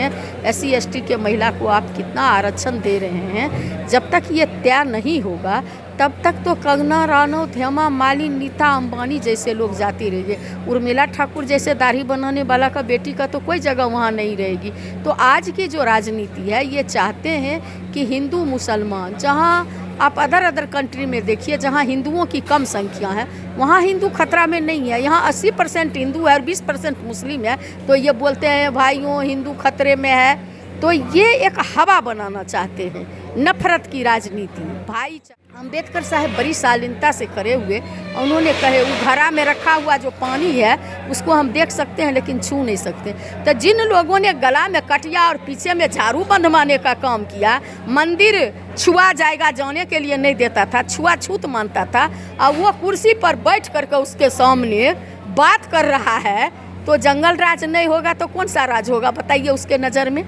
हैं, SC/ST के महिला को आप कितना आरक्षण दे रहे हैं। जब तक ये तय नहीं होगा तब तक तो कंगना रनौत, हेमा मालिनी, नीता अंबानी जैसे लोग जाती रहेंगे। उर्मिला ठाकुर जैसे दाढ़ी बनाने वाला का बेटी का तो कोई जगह वहाँ नहीं रहेगी। तो आज की जो राजनीति है ये चाहते हैं कि हिंदू मुसलमान, जहाँ आप अदर कंट्री में देखिए जहाँ हिंदुओं की कम संख्या है वहाँ हिंदू खतरा में नहीं है। यहाँ 80% हिंदू है और 20% मुस्लिम है, तो ये बोलते हैं भाइयों हिंदू खतरे में है। तो ये एक हवा बनाना चाहते हैं, नफरत की राजनीति। भाई अम्बेडकर साहब बड़ी शालीनता से खड़े हुए, उन्होंने कहे वो घड़ा में रखा हुआ जो पानी है उसको हम देख सकते हैं लेकिन छू नहीं सकते। तो जिन लोगों ने गला में कटिया और पीछे में झाड़ू बंधवाने का काम किया, मंदिर छुआ जाएगा जाने के लिए नहीं देता था, छुआछूत मानता था, और वो कुर्सी पर बैठ करके उसके सामने बात कर रहा है, तो जंगल राज नहीं होगा तो कौन सा राज होगा बताइए उसके नज़र में।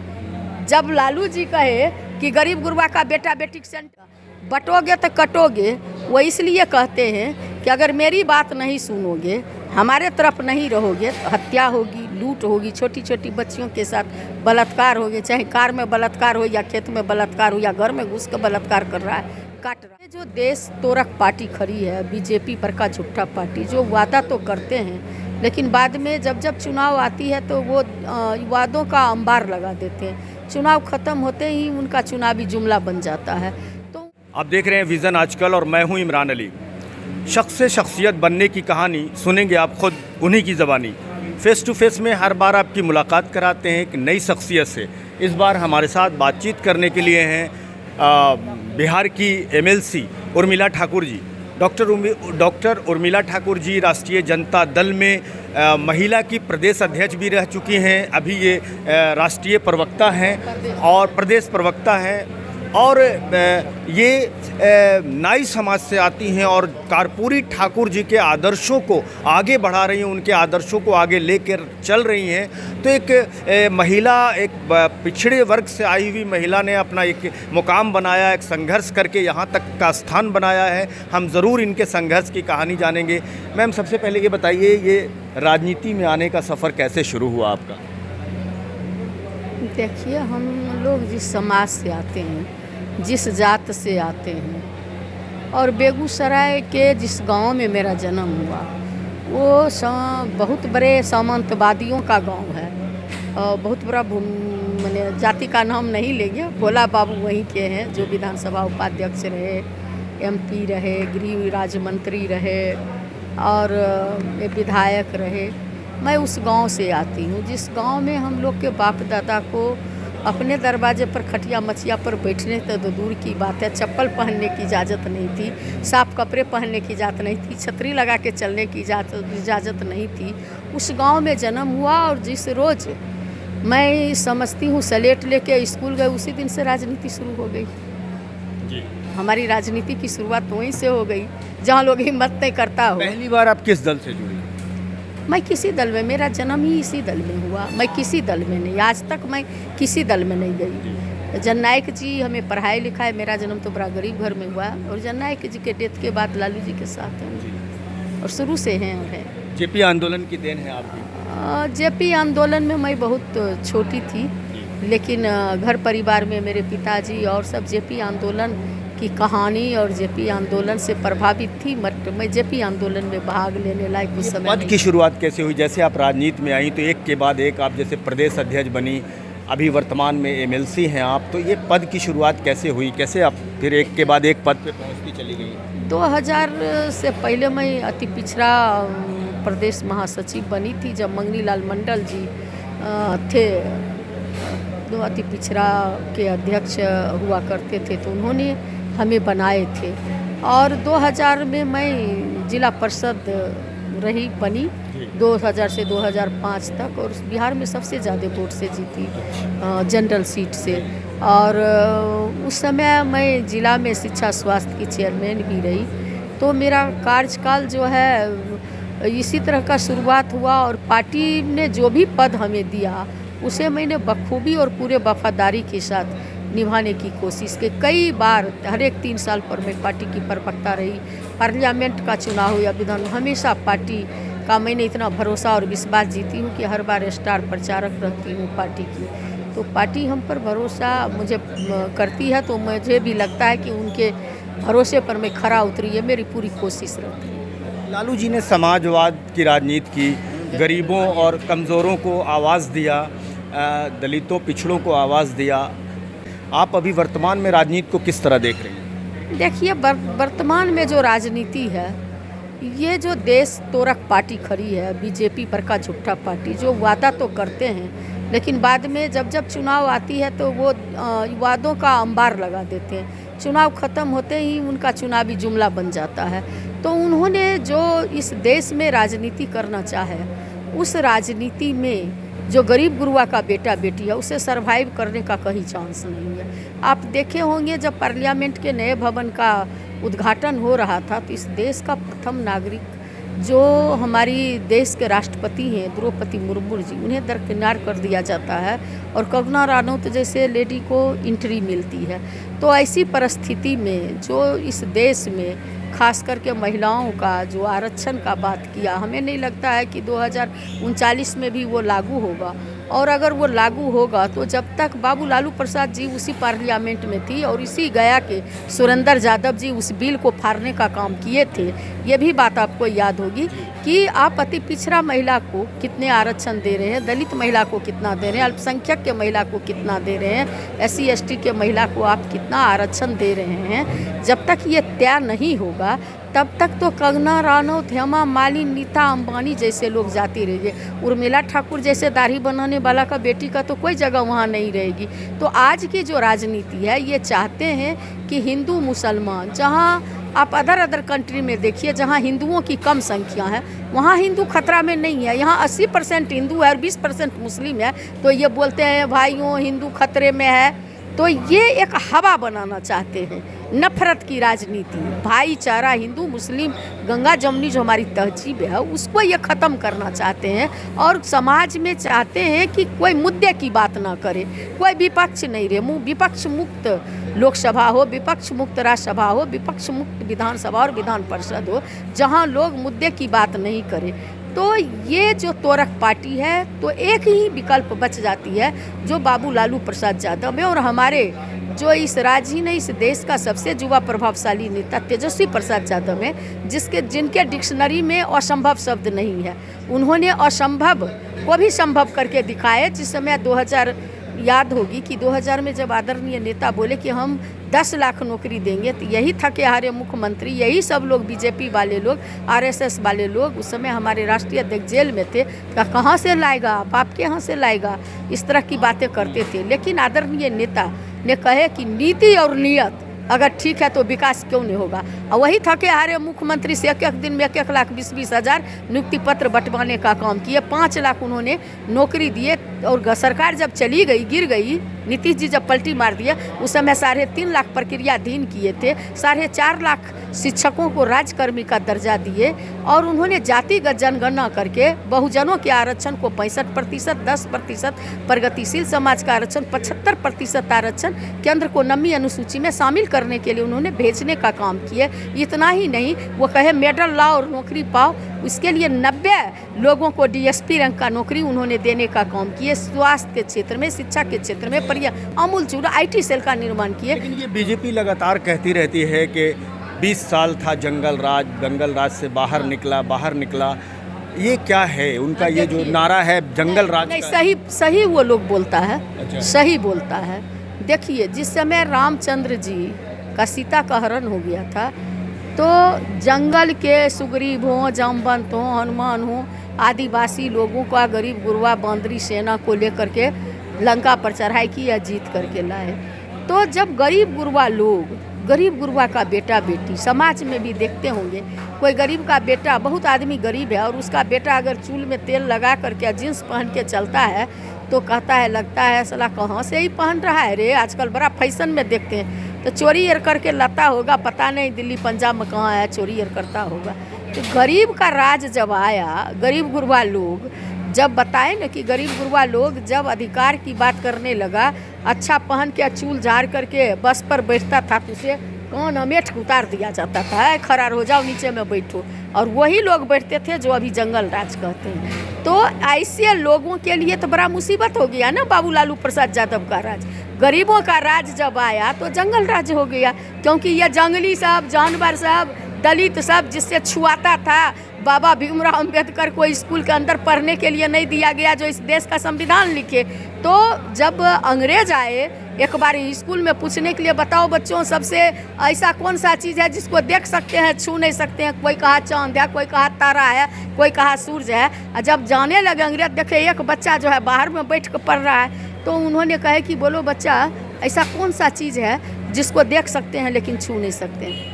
जब लालू जी कहे कि गरीब गुरबा का बेटा बेटी सेंटर बटोगे तो कटोगे, वो इसलिए कहते हैं कि अगर मेरी बात नहीं सुनोगे, हमारे तरफ नहीं रहोगे तो हत्या होगी, लूट होगी, छोटी छोटी बच्चियों के साथ बलात्कार होगी, चाहे कार में बलात्कार हो या खेत में बलात्कार हो या घर में घुस कर बलात्कार कर रहा है, काट रहा है। जो देश तोरक पार्टी खड़ी है बीजेपी पर का झूठा पार्टी, जो वादा तो करते हैं लेकिन बाद में जब चुनाव आती है तो वो वादों का अंबार लगा देते हैं। चुनाव ख़त्म होते ही उनका चुनावी जुमला बन जाता है। तो आप देख रहे हैं विज़न आजकल और मैं हूं इमरान अली। शख्स से शख्सियत बनने की कहानी सुनेंगे आप खुद उन्हीं की ज़बानी। फ़ेस टू फेस में हर बार आपकी मुलाकात कराते हैं एक नई शख्सियत से। इस बार हमारे साथ बातचीत करने के लिए हैं बिहार की MLC उर्मिला ठाकुर जी। डॉक्टर उर्मिला ठाकुर जी राष्ट्रीय जनता दल में महिला की प्रदेश अध्यक्ष भी रह चुकी हैं। अभी ये राष्ट्रीय प्रवक्ता हैं और प्रदेश प्रवक्ता हैं, और ये नाई समाज से आती हैं और कर्पूरी ठाकुर जी के आदर्शों को आगे बढ़ा रही हैं, उनके आदर्शों को आगे लेकर चल रही हैं। तो एक महिला, एक पिछड़े वर्ग से आई हुई महिला ने अपना एक मुकाम बनाया, एक संघर्ष करके यहाँ तक का स्थान बनाया है। हम ज़रूर इनके संघर्ष की कहानी जानेंगे। मैम, सबसे पहले ये बताइए, ये राजनीति में आने का सफ़र कैसे शुरू हुआ आपका? देखिए, हम लोग जिस समाज से आते हैं, जिस जात से आते हैं, और बेगूसराय के जिस गांव में मेरा जन्म हुआ वो बहुत बड़े सामंतवादियों का गांव है। और बहुत बड़ा मैंने जाति का नाम नहीं लेंगे, भोला बाबू वहीं के हैं जो विधानसभा उपाध्यक्ष रहे, MP रहे, गृह राज्य मंत्री रहे और विधायक रहे। मैं उस गांव से आती हूँ जिस गांव में हम लोग के बाप दादा को अपने दरवाजे पर खटिया मचिया पर बैठने तो दूर की बात है, चप्पल पहनने की इजाज़त नहीं थी, साफ कपड़े पहनने की इजाज़त नहीं थी, छतरी लगा के चलने की इजाज़त नहीं थी। उस गांव में जन्म हुआ और जिस रोज़ मैं समझती हूँ सलेट लेके स्कूल गए, उसी दिन से राजनीति शुरू हो गई जी। हमारी राजनीति की शुरुआत वहीं से हो गई जहाँ लोग हिम्मत नहीं करता हो। पहली बार आप किस दल से जुड़ी? मैं किसी दल में, मेरा जन्म ही इसी दल में हुआ। मैं किसी दल में नहीं, आज तक मैं किसी दल में नहीं गई। जननायक जी हमें पढ़ाई लिखाई, मेरा जन्म तो बड़ा गरीब घर में हुआ और जननायक जी के डेथ के बाद लालू जी के साथ हैं और शुरू से हैं और हैं। JP आंदोलन की देन है आपकी? JP आंदोलन में मैं बहुत छोटी थी, लेकिन घर परिवार में मेरे पिताजी और सब JP आंदोलन की कहानी और JP आंदोलन से प्रभावित थी। मैं JP आंदोलन में भाग लेने लायक उस समय। पद की शुरुआत कैसे हुई? जैसे आप राजनीति में आई तो एक के बाद एक आप जैसे प्रदेश अध्यक्ष बनी, अभी वर्तमान में MLC हैं आप, तो ये पद की शुरुआत कैसे हुई? कैसे आप फिर एक के बाद एक पद पे पहुंचती चली गई? 2000 से पहले मैं अति पिछड़ा प्रदेश महासचिव बनी थी जब मंगनी लाल मंडल जी थे, जो अति पिछड़ा के अध्यक्ष हुआ करते थे, तो उन्होंने हमें बनाए थे। और 2000 में मैं जिला परिषद रही बनी 2000 से 2005 तक, और बिहार में सबसे ज़्यादा वोट से जीती जनरल सीट से। और उस समय मैं जिला में शिक्षा स्वास्थ्य की चेयरमैन भी रही। तो मेरा कार्यकाल जो है इसी तरह का शुरुआत हुआ और पार्टी ने जो भी पद हमें दिया उसे मैंने बखूबी और पूरे वफादारी के साथ निभाने की कोशिश की। कई बार हर एक 3 साल पर मैं पार्टी की प्रवक्ता रही, पार्लियामेंट का चुनाव हो या विधान, हमेशा पार्टी का मैंने इतना भरोसा और विश्वास जीती हूँ कि हर बार स्टार प्रचारक रहती हूँ पार्टी की। तो पार्टी हम पर भरोसा मुझे करती है, तो मुझे भी लगता है कि उनके भरोसे पर मैं खरा उतरी है, मेरी पूरी कोशिश रहती है। लालू जी ने समाजवाद की राजनीति की, गरीबों और कमज़ोरों को आवाज़ दिया, दलितों पिछड़ों को आवाज़ दिया। आप अभी वर्तमान में राजनीति को किस तरह देख रहे हैं? देखिए, वर्तमान में जो राजनीति है, ये जो देश तोरक पार्टी खड़ी है, बीजेपी पर का झूठा पार्टी, जो वादा तो करते हैं लेकिन बाद में जब जब चुनाव आती है तो वो वादों का अंबार लगा देते हैं। चुनाव ख़त्म होते ही उनका चुनावी जुमला बन जाता है। तो उन्होंने जो इस देश में राजनीति करना चाहे, उस राजनीति में जो गरीब गुरुआ का बेटा बेटी है, उसे सरवाइव करने का कहीं चांस नहीं है। आप देखे होंगे जब पार्लियामेंट के नए भवन का उद्घाटन हो रहा था, तो इस देश का प्रथम नागरिक जो हमारी देश के राष्ट्रपति हैं द्रौपदी मुर्मू जी, उन्हें दरकिनार कर दिया जाता है और कंगना रनौत जैसे लेडी को एंट्री मिलती है। तो ऐसी परिस्थिति में जो इस देश में खास करके महिलाओं का जो आरक्षण का बात किया, हमें नहीं लगता है कि 2039 में भी वो लागू होगा। और अगर वो लागू होगा तो जब तक बाबू लालू प्रसाद जी उसी पार्लियामेंट में थी और इसी गया के सुरेंद्र यादव जी उस बिल को फाड़ने का काम किए थे। ये भी बात आपको याद होगी कि आप अति पिछड़ा महिला को कितने आरक्षण दे रहे हैं, दलित महिला को कितना दे रहे हैं, अल्पसंख्यक के महिला को कितना दे रहे हैं, SC ST के महिला को आप कितना आरक्षण दे रहे हैं। जब तक ये तय नहीं होगा तब तक तो कंगना रनौत, हेमा मालिनी, नीता अंबानी जैसे लोग जाती रहेंगे। उर्मिला ठाकुर जैसे दाढ़ी बनाने वाला का बेटी का तो कोई जगह वहाँ नहीं रहेगी। तो आज की जो राजनीति है, ये चाहते हैं कि हिंदू मुसलमान, जहाँ आप अदर कंट्री में देखिए जहाँ हिंदुओं की कम संख्या है, वहाँ हिंदू खतरा में नहीं है। यहाँ 80% हिंदू है और 20% मुस्लिम है, तो ये बोलते हैं भाइयों हिंदू खतरे में है। तो ये एक हवा बनाना चाहते हैं, नफरत की राजनीति, भाईचारा, हिंदू मुस्लिम, गंगा जमुनी जो हमारी तहजीब है उसको ये ख़त्म करना चाहते हैं। और समाज में चाहते हैं कि कोई मुद्दे की बात ना करे, कोई विपक्ष नहीं रहे, विपक्ष मुक्त लोकसभा हो, विपक्ष मुक्त राज्यसभा हो, विपक्ष मुक्त विधानसभा और विधान परिषद हो, जहां लोग मुद्दे की बात नहीं करें। तो ये जो तोरक पार्टी है, तो एक ही विकल्प बच जाती है जो बाबू लालू प्रसाद यादव है और हमारे जो इस राज्य ही नहीं इस देश का सबसे युवा प्रभावशाली नेता तेजस्वी प्रसाद यादव है, जिनके डिक्शनरी में असंभव शब्द नहीं है। उन्होंने असंभव को भी संभव करके दिखाए। जिस समय 2000 याद होगी कि 2000 में जब आदरणीय नेता बोले कि हम 10 लाख नौकरी देंगे, तो यही थके हारे मुख्यमंत्री, यही सब लोग बीजेपी वाले लोग, RSS वाले लोग उस समय हमारे राष्ट्रीय अध्यक्ष जेल में थे। कहाँ से लाएगा आपके यहाँ से लाएगा, इस तरह की बातें करते थे। लेकिन आदरणीय नेता ने कहे कि नीति और नियत अगर ठीक है तो विकास क्यों नहीं होगा। और वही थके हारे मुख्यमंत्री से एक दिन में 1 लाख 20 हजार नियुक्ति पत्र बंटवाने का काम किए। 5 लाख उन्होंने नौकरी दिए। और सरकार जब चली गई, गिर गई, नीतीश जी जब पलटी मार दिए, उस समय 3.5 लाख प्रक्रियाधीन किए थे, 4.5 लाख शिक्षकों को राज्यकर्मी का दर्जा दिए। और उन्होंने जातिगत जनगणना करके बहुजनों के आरक्षण को 65%, 10% प्रगतिशील समाज का आरक्षण, 75% आरक्षण केंद्र को 9वीं अनुसूची में शामिल करने के लिए उन्होंने भेजने का काम किए। इतना ही नहीं, वो कहे मेडल लाओ और नौकरी पाओ, उसके लिए 90 लोगों को DSP रैंक का नौकरी उन्होंने देने का काम किए। स्वास्थ्य के क्षेत्र में, शिक्षा के क्षेत्र में अमूल चूड़ा IT सेल का निर्माण किए। लेकिन ये बीजेपी लगातार कहती रहती है कि 20 साल था जंगल राज से बाहर निकला। ये क्या है उनका, ये जो नारा है जंगल राज? नहीं, सही वो लोग बोलता है। अच्छा। सही बोलता है। देखिए, जिस समय रामचंद्र जी का सीता का हरण हो गया था, तो जंगल के सुग्रीव हों, जामवंत हों, हनुमान हों, आदिवासी लोगों का गरीब गुरवा बांदरी सेना को लेकर के लंका पर चढ़ाई की या जीत करके लाए। तो जब गरीब गुरवा का बेटा बेटी, समाज में भी देखते होंगे कोई गरीब का बेटा, बहुत आदमी गरीब है और उसका बेटा अगर चूल में तेल लगा करके जींस पहन के चलता है तो कहता है, लगता है साला कहाँ से ही पहन रहा है रे, आजकल बड़ा फैशन में देखते हैं। तो चोरी यार करके लाता होगा, पता नहीं दिल्ली पंजाब में कहाँ है, चोरी यार करता होगा। तो गरीब का राज जब आया, गरीब गुरबा लोग जब बताए ना कि गरीब गुरबा लोग जब अधिकार की बात करने लगा, अच्छा पहन के चूल झाड़ करके बस पर बैठता था तो उसे कौन अमेठ उतार दिया जाता था, खड़ा हो जाओ नीचे में बैठो, और वही लोग बैठते थे जो अभी जंगल राज कहते हैं। तो ऐसे लोगों के लिए तो बड़ा मुसीबत हो गया ना बाबू लालू प्रसाद यादव का राज। गरीबों का राज जब आया तो जंगल राज हो गया, क्योंकि ये जंगली सब, जानवर सब, दलित सब जिससे छुआता था, बाबा भीमराव अंबेडकर को स्कूल के अंदर पढ़ने के लिए नहीं दिया गया जो इस देश का संविधान लिखे। तो जब अंग्रेज आए एक बार स्कूल में पूछने के लिए, बताओ बच्चों सबसे ऐसा कौन सा चीज़ है जिसको देख सकते हैं छू नहीं सकते हैं, कोई कहा चांद है, कोई कहा तारा है, कोई कहा सूरज है। और जब जाने लगे अंग्रेज, देखे एक बच्चा जो है बाहर में बैठ कर पढ़ रहा है, तो उन्होंने कहे कि बोलो बच्चा ऐसा कौन सा चीज़ है जिसको देख सकते हैं लेकिन छू नहीं सकते हैं।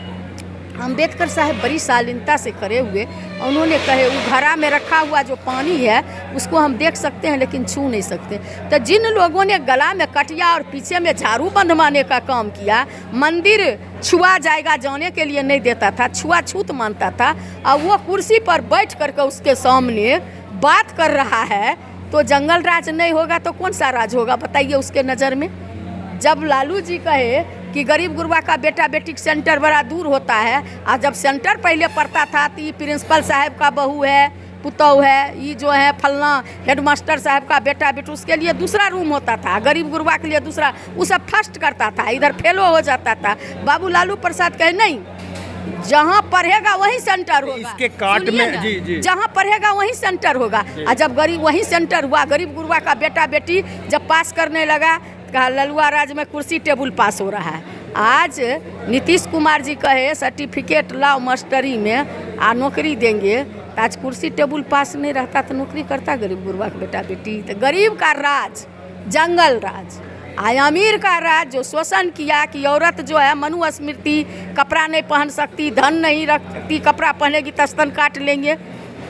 अंबेडकर साहब बड़ी शालीनता से खड़े हुए, उन्होंने कहे वो घड़ा में रखा हुआ जो पानी है उसको हम देख सकते हैं लेकिन छू नहीं सकते। तो जिन लोगों ने गला में कटिया और पीछे में झाड़ू बंधवाने का काम किया, मंदिर छुआ जाएगा जाने के लिए नहीं देता था, छुआछूत मानता था, और वो कुर्सी पर बैठ करके उसके सामने बात कर रहा है, तो जंगल राज नहीं होगा तो कौन सा राज होगा बताइए उसके नज़र में। जब लालू जी कहे कि गरीब गुरबा का बेटा बेटी सेंटर बड़ा दूर होता है, और जब सेंटर पहले पढ़ता था तो ये प्रिंसिपल साहब का बहू है, पुतौ है, ये जो है फलना हेडमास्टर साहब का बेटा बेटी, उसके लिए दूसरा रूम होता था, गरीब गुरबा के लिए दूसरा, वो सब फर्स्ट करता था, इधर फेलो हो जाता था। बाबू लालू प्रसाद कहे नहीं, जहाँ पढ़ेगा वहीं सेंटर होगा। इसके काट में जी जहाँ पढ़ेगा वहीं सेंटर होगा। और जब गरीब वहीं सेंटर हुआ, गरीब गुरबा का बेटा बेटी जब पास करने लगा, कहा ललुआ राज में कुर्सी टेबल पास हो रहा है। आज नीतीश कुमार जी कहे सर्टिफिकेट लाओ मास्टरी में आ नौकरी देंगे, तो आज कुर्सी टेबल पास नहीं रहता तो नौकरी करता गरीब गुरबा का बेटा बेटी। तो गरीब का राज जंगल राज, अमीर का राज जो शोषण किया कि औरत जो है मनुस्मृति, कपड़ा नहीं पहन सकती, धन नहीं रखती, कपड़ा पहनेगी तो स्तन काट लेंगे।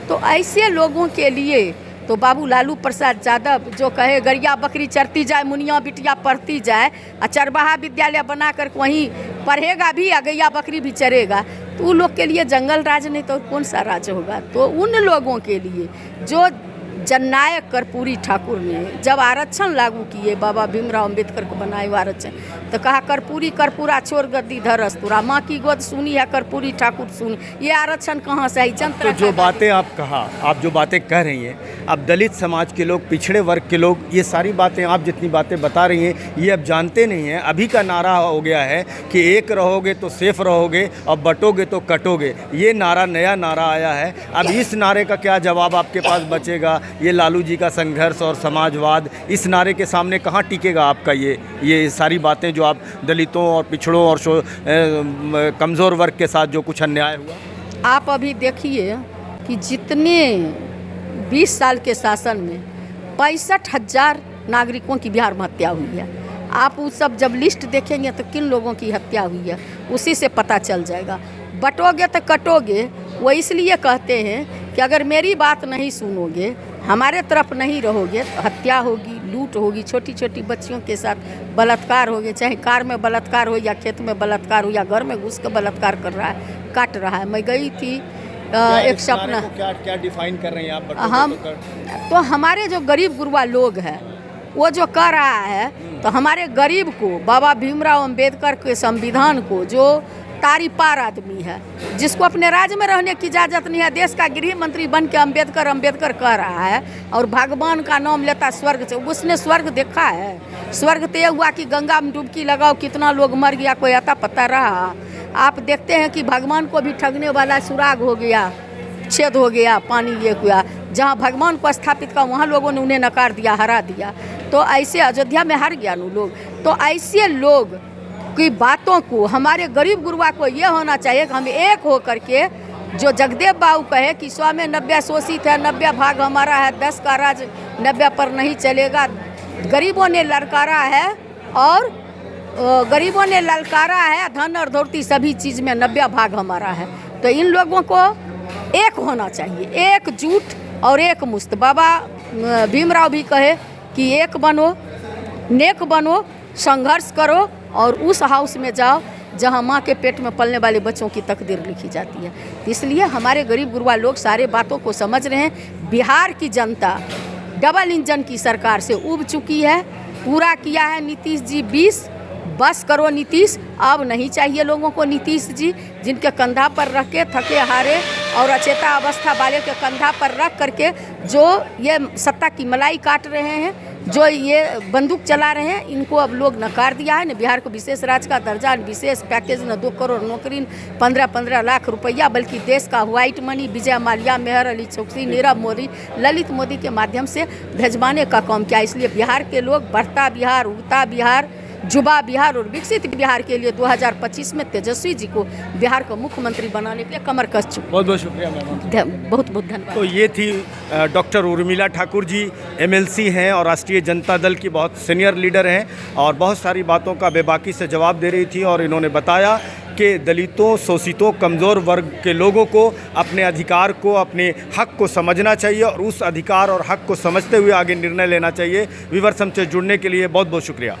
तो ऐसे लोगों के लिए तो बाबू लालू प्रसाद यादव जो कहे गरिया बकरी चरती जाए, मुनिया बिटिया पढ़ती जाए, और चरवाहा विद्यालय बना कर वहीं पढ़ेगा भी, और गैया बकरी भी चरेगा, तो उन लोग के लिए जंगल राज नहीं तो कौन सा राज होगा। तो उन लोगों के लिए जो जननायक कर्पूरी ठाकुर ने जब आरक्षण लागू किए, बाबा भीमराव अंबेडकर को बनाए आरक्षण, तो कहा कर्पूरी कर्पूरा छोड़ गद्दी धर अस्तूरा, माँ की गोद सुनी है कर्पूरी ठाकुर सुनी। ये आरक्षण कहाँ से आई? जनता। तो जो बातें आप कहा, आप जो बातें कह रही हैं, अब दलित समाज के लोग, पिछड़े वर्ग के लोग, ये सारी बातें आप जितनी बातें बता रही हैं ये अब जानते नहीं हैं। अभी का नारा हो गया है कि एक रहोगे तो सेफ रहोगे और बटोगे तो कटोगे, ये नारा नया नारा आया है। अब इस नारे का क्या जवाब आपके पास बचेगा? ये लालू जी का संघर्ष और समाजवाद, इस नारे के सामने कहाँ टिकेगा आपका ये सारी बातें जो आप दलितों और पिछड़ों और कमज़ोर वर्ग के साथ जो कुछ अन्याय हुआ? आप अभी देखिए कि जितने 20 साल के शासन में 65,000 नागरिकों की बिहार में हत्या हुई है। आप वो सब जब लिस्ट देखेंगे तो किन लोगों की हत्या हुई है उसी से पता चल जाएगा। बटोगे तो कटोगे, वो इसलिए कहते हैं कि अगर मेरी बात नहीं सुनोगे, हमारे तरफ नहीं रहोगे, तो हत्या होगी, लूट होगी, छोटी छोटी बच्चियों के साथ बलात्कार होगी, चाहे कार में बलात्कार हो या खेत में बलात्कार हो या घर में घुस कर बलात्कार कर रहा है, काट रहा है। मैं गई थी एक सपना, क्या डिफाइन कर रहे हैं आप? हम तो हमारे जो गरीब गुरबा लोग हैं वो जो कर रहा है, तो हमारे गरीब को, बाबा भीमराव अंबेडकर के संविधान को जो तारी पार आदमी है, जिसको अपने राज्य में रहने की इजाज़त नहीं है, देश का गृह मंत्री बन के अंबेडकर कह रहा है, और भगवान का नाम लेता स्वर्ग से। उसने स्वर्ग देखा है? स्वर्ग तो ये हुआ कि गंगा में डुबकी लगाओ, कितना लोग मर गया, कोई आता पता रहा? आप देखते हैं कि भगवान को भी ठगने वाला सुराग हो गया, छेद हो गया, पानी ये हुआ। जहाँ भगवान को स्थापित का वहाँ लोगों ने उन्हें नकार दिया, हरा दिया। तो ऐसे अयोध्या में हार गया लोग। तो ऐसे लोग की बातों को, हमारे गरीब गुरबा को ये होना चाहिए कि हम एक हो करके, जो जगदेव बाबू कहे कि 100 में 90 शोषित है, 90 भाग हमारा है, 10 का राज 90 पर नहीं चलेगा। गरीबों ने ललकारा है, और गरीबों ने ललकारा है, धन और धरती सभी चीज़ में 90 भाग हमारा है। तो इन लोगों को एक होना चाहिए, एकजुट और एक मुस्त। बाबा भीमराव भी कहे कि एक बनो, नेक बनो, संघर्ष करो, और उस हाउस में जाओ जहां माँ के पेट में पलने वाले बच्चों की तकदीर लिखी जाती है। इसलिए हमारे गरीब गुरबा लोग सारे बातों को समझ रहे हैं। बिहार की जनता डबल इंजन की सरकार से उब चुकी है। पूरा किया है नीतीश जी 20, बस करो नीतीश, अब नहीं चाहिए लोगों को नीतीश जी, जिनके कंधा पर रख के थके हारे और अचेता अवस्था वाले के कंधा पर रख करके जो ये सत्ता की मलाई काट रहे हैं, जो ये बंदूक चला रहे हैं, इनको अब लोग नकार दिया है। न बिहार को विशेष राज्य का दर्जा, न विशेष पैकेज, न 2 करोड़ नौकरी, 15-15 लाख रुपया, बल्कि देश का व्हाइट मनी विजय माल्या, मेहर अली चौकसी, नीरव मोदी, ललित मोदी के माध्यम से भेजवाने का काम किया। इसलिए बिहार के लोग बढ़ता बिहार, उगता बिहार, जुबा बिहार और विकसित बिहार के लिए 2025 में तेजस्वी जी को बिहार को मुख्यमंत्री बनाने के लिए कमर कस चुके। बहुत बहुत शुक्रिया मैम। बहुत बहुत धन्यवाद। तो ये थी डॉक्टर उर्मिला ठाकुर जी, एमएलसी हैं और राष्ट्रीय जनता दल की बहुत सीनियर लीडर हैं और बहुत सारी बातों का बेबाकी से जवाब दे रही थी। और इन्होंने बताया कि दलितों, शोषितों, कमज़ोर वर्ग के लोगों को अपने अधिकार को, अपने हक को समझना चाहिए और उस अधिकार और हक को समझते हुए आगे निर्णय लेना चाहिए। व्यूअर्स, हमसे जुड़ने के लिए बहुत बहुत शुक्रिया।